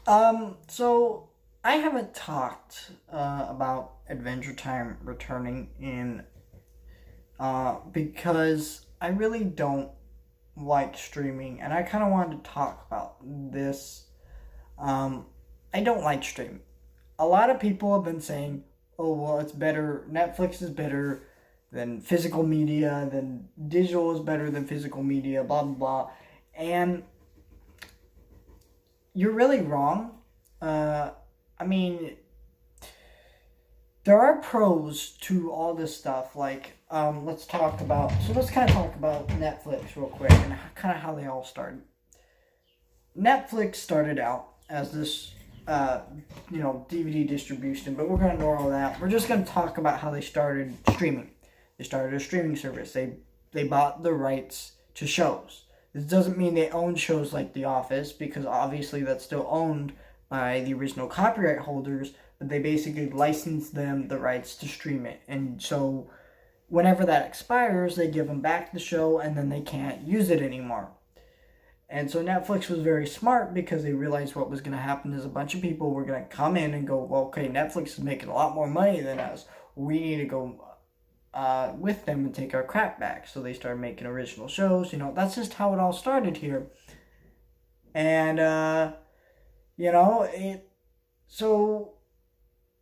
So I haven't talked about Adventure Time returning in because I really don't like streaming, and I kind of wanted to talk about this. Um, I don't like streaming. A lot of people have been saying, "Oh, well, it's better. Netflix is better than physical media. Then digital is better than physical media." Blah blah blah, and you're really wrong. Uh, I mean, there are pros to all this stuff. Like, let's talk about. So let's kind of talk about Netflix real quick and kind of how they all started. Netflix started out as this, DVD distribution, but we're gonna ignore all that. We're just gonna talk about how they started streaming. They started a streaming service. They bought the rights to shows. This doesn't mean they own shows like The Office, because obviously that's still owned by the original copyright holders, but they basically license them the rights to stream it. And so whenever that expires, they give them back the show and then they can't use it anymore. And so Netflix was very smart because they realized what was going to happen is a bunch of people were going to come in and go, well, okay, Netflix is making a lot more money than us. We need to go with them and take our crap back. So they started making original shows. That's just how it all started here. And, it. So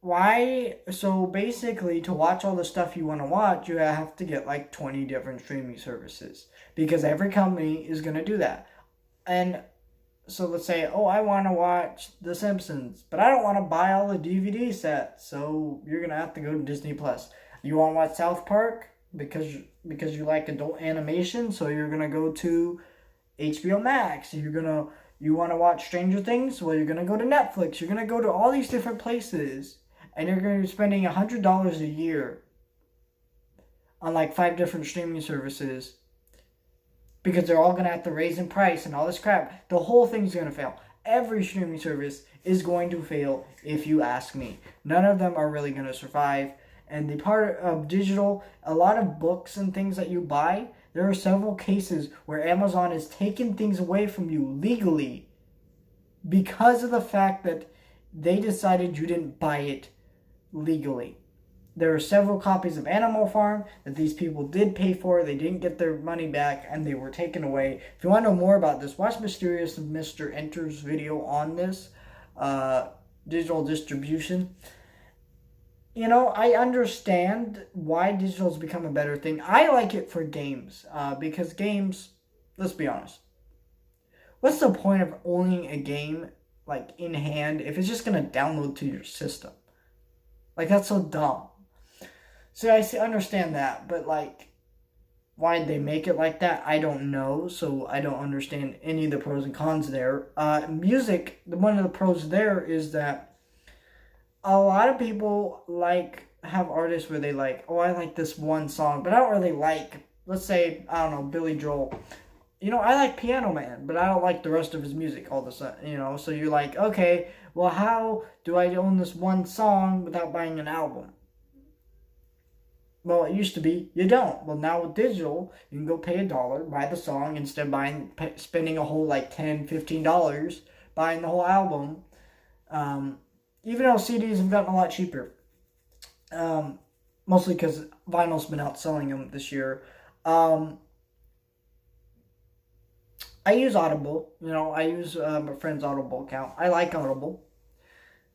why? So basically, to watch all the stuff you want to watch, you have to get like 20 different streaming services because every company is going to do that. And so let's say, oh, I want to watch The Simpsons, but I don't want to buy all the DVD sets, so you're gonna have to go to Disney Plus. You want to watch South Park because you like adult animation, so you're gonna go to HBO Max. You want to watch Stranger Things, well, you're gonna go to Netflix. You're gonna go to all these different places, and you're gonna be spending $100 a year on like 5 different streaming services because they're all going to have to raise in price and all this crap. The whole thing's going to fail. Every streaming service is going to fail if you ask me. None of them are really going to survive. And the part of digital, a lot of books and things that you buy, there are several cases where Amazon has taken things away from you legally because of the fact that they decided you didn't buy it legally. There are several copies of Animal Farm that these people did pay for. They didn't get their money back and they were taken away. If you want to know more about this, watch Mysterious Mr. Enter's video on this digital distribution. I understand why digital's become a better thing. I like it for games because games, let's be honest, what's the point of owning a game like in hand if it's just going to download to your system? Like, that's so dumb. So I understand that, but like, why did they make it like that? I don't know, so I don't understand any of the pros and cons there. Music, one of the pros there is that a lot of people have artists where they like, oh, I like this one song, but I don't really like, let's say, I don't know, Billy Joel. I like Piano Man, but I don't like the rest of his music all of a sudden, so you're like, okay, well, how do I own this one song without buying an album? Well, it used to be you don't. Well, now with digital, you can go pay $1, buy the song instead of spending a whole like $10, $15 buying the whole album. Even though CDs have gotten a lot cheaper, mostly because vinyl's been outselling them this year. I use Audible. I use my friend's Audible account. I like Audible,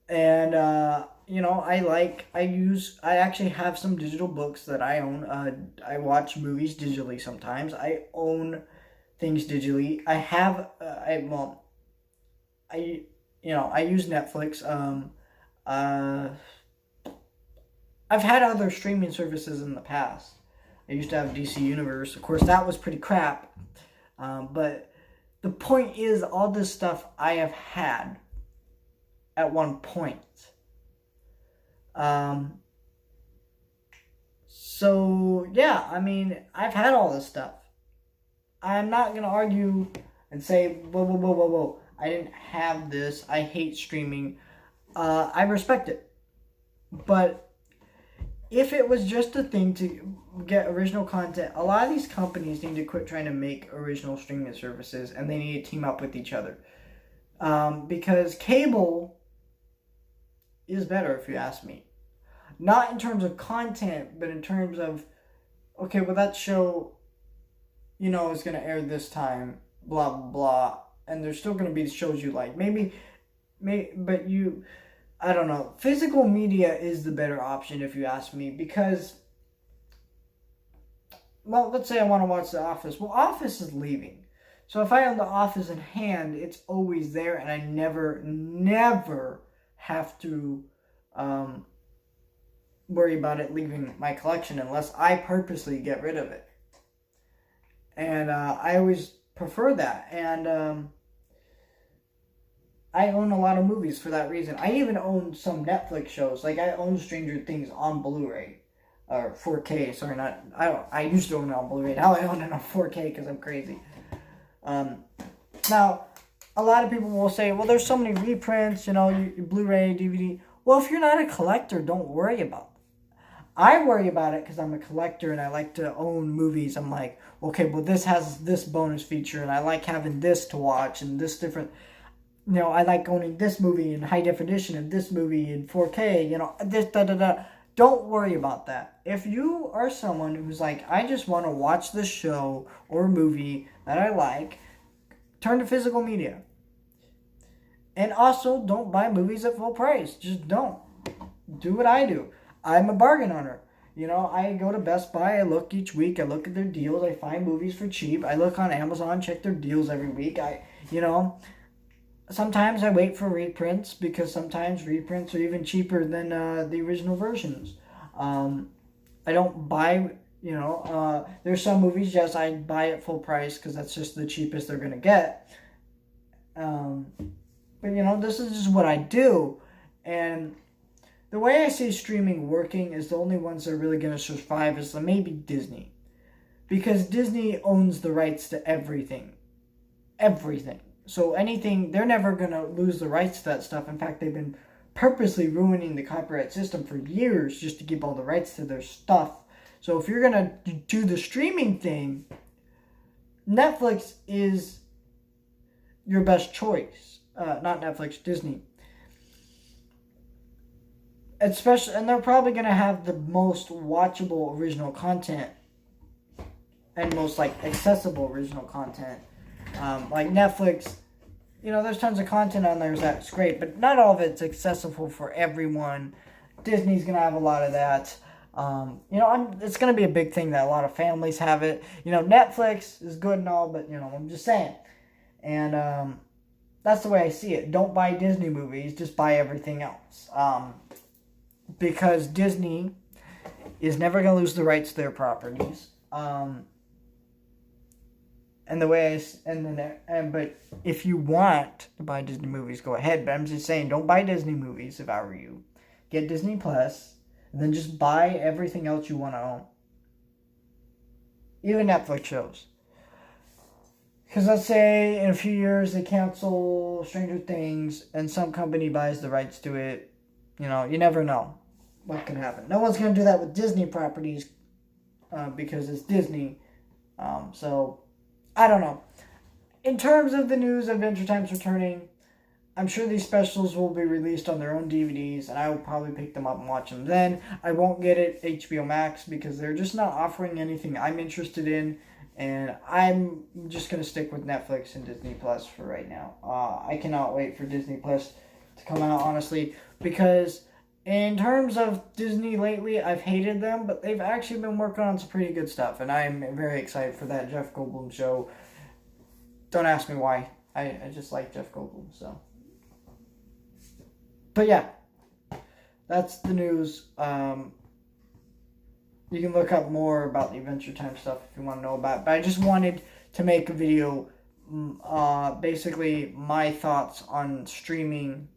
and I actually have some digital books that I own. I watch movies digitally sometimes. I own things digitally. I use Netflix. I've had other streaming services in the past. I used to have DC Universe. Of course, that was pretty crap. But the point is, all this stuff I have had at one point. So yeah, I've had all this stuff. I'm not gonna argue and say, whoa, whoa, whoa, whoa, whoa. I didn't have this. I hate streaming. I respect it. But if it was just a thing to get original content, a lot of these companies need to quit trying to make original streaming services and they need to team up with each other. Because cable is better, if you ask me. Not in terms of content, but in terms of, okay, well, that show, is going to air this time, blah, blah, blah. And there's still going to be shows you like. But I don't know. Physical media is the better option, if you ask me, because, well, let's say I want to watch The Office. Well, Office is leaving. So if I own The Office in hand, it's always there, and I never have to worry about it leaving my collection unless I purposely get rid of it. And I always prefer that. And I own a lot of movies for that reason. I even own some Netflix shows. Like, I own Stranger Things on Blu-ray. Or 4K, sorry, not... I used to own it on Blu-ray. Now I own it on 4K because I'm crazy. Now, a lot of people will say, well, there's so many reprints, Blu-ray, DVD. Well, if you're not a collector, don't worry about it. I worry about it because I'm a collector and I like to own movies. I'm like, okay, well, this has this bonus feature and I like having this to watch and this different... I like owning this movie in high definition and this movie in 4K, this, da-da-da. Don't worry about that. If you are someone who's like, I just want to watch this show or movie that I like, turn to physical media. And also, don't buy movies at full price. Just don't. Do what I do. I'm a bargain hunter. I go to Best Buy. I look each week. I look at their deals. I find movies for cheap. I look on Amazon, check their deals every week. Sometimes I wait for reprints because sometimes reprints are even cheaper than the original versions. I don't buy, there's some movies, yes, I buy at full price because that's just the cheapest they're going to get. But, this is just what I do. And the way I see streaming working is the only ones that are really going to survive is maybe Disney. Because Disney owns the rights to everything. Everything. So anything, they're never going to lose the rights to that stuff. In fact, they've been purposely ruining the copyright system for years just to keep all the rights to their stuff. So if you're going to do the streaming thing, Netflix is your best choice. Not Netflix, Disney. Especially, and they're probably going to have the most watchable original content and most accessible original content. Like Netflix, there's tons of content on there that's great, but not all of it's accessible for everyone. Disney's going to have a lot of that. It's going to be a big thing that a lot of families have it. Netflix is good and all, but, I'm just saying. And that's the way I see it. Don't buy Disney movies, just buy everything else. Because Disney is never going to lose the rights to their properties. And the way but if you want to buy Disney movies, go ahead. But I'm just saying, don't buy Disney movies if I were you. Get Disney Plus, and then just buy everything else you want to own. Even Netflix shows. Because let's say in a few years they cancel Stranger Things, and some company buys the rights to it. You never know what can happen. No one's going to do that with Disney properties because it's Disney. So... I don't know. In terms of the news of Adventure Time's returning, I'm sure these specials will be released on their own DVDs, and I will probably pick them up and watch them then. I won't get it HBO Max because they're just not offering anything I'm interested in, and I'm just going to stick with Netflix and Disney Plus for right now. I cannot wait for Disney Plus to come out, honestly, because in terms of Disney lately, I've hated them, but they've actually been working on some pretty good stuff, and I'm very excited for that Jeff Goldblum show. Don't ask me why. I just like Jeff Goldblum, so. But yeah, that's the news. You can look up more about the Adventure Time stuff if you want to know about it, but I just wanted to make a video, basically my thoughts on streaming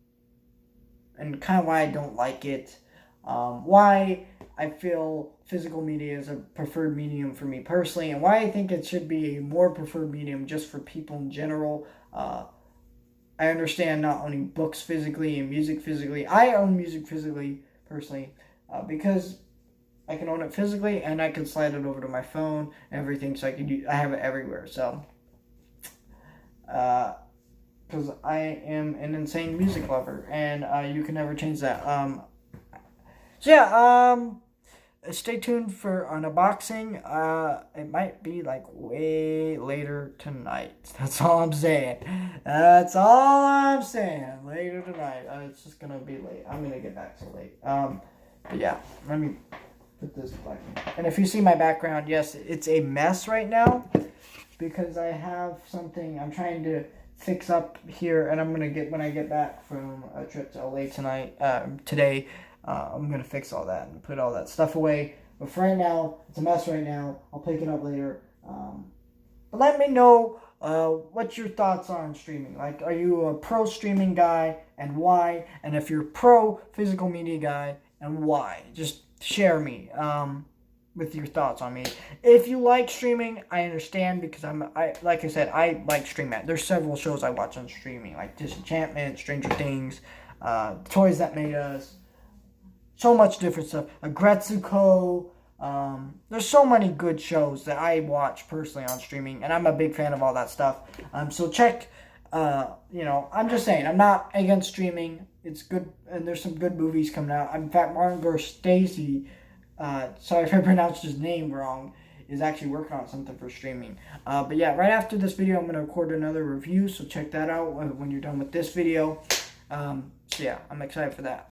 and kind of why I don't like it, why I feel physical media is a preferred medium for me personally, and why I think it should be a more preferred medium just for people in general. I understand not owning books physically and music physically. I own music physically, personally, because I can own it physically and I can slide it over to my phone and everything, so I have it everywhere. So, because I am an insane music lover, and you can never change that. So yeah, stay tuned for an unboxing. It might be like way later tonight. That's all I'm saying. That's all I'm saying. Later tonight. It's just gonna be late. I'm gonna get back so late. But yeah, let me put this back. And if you see my background, yes, it's a mess right now because I have something I'm trying to fix up here, and I'm gonna get when I get back from a trip to LA today. I'm gonna fix all that and put all that stuff away. But for right now, it's a mess right now. I'll pick it up later. But let me know what your thoughts are on streaming. Like, are you a pro streaming guy and why? And if you're pro physical media guy and why? Just share me with your thoughts on me. If you like streaming, I understand because like I said, I like streaming. There's several shows I watch on streaming, like Disenchantment, Stranger Things, Toys That Made Us. So much different stuff. Agretsuko. There's so many good shows that I watch personally on streaming, and I'm a big fan of all that stuff. So check. I'm just saying, I'm not against streaming. It's good, and there's some good movies coming out. In fact, Martin Scorsese, sorry if I pronounced his name wrong, is actually working on something for streaming. But yeah, right after this video, I'm going to record another review, so check that out when you're done with this video. So yeah, I'm excited for that.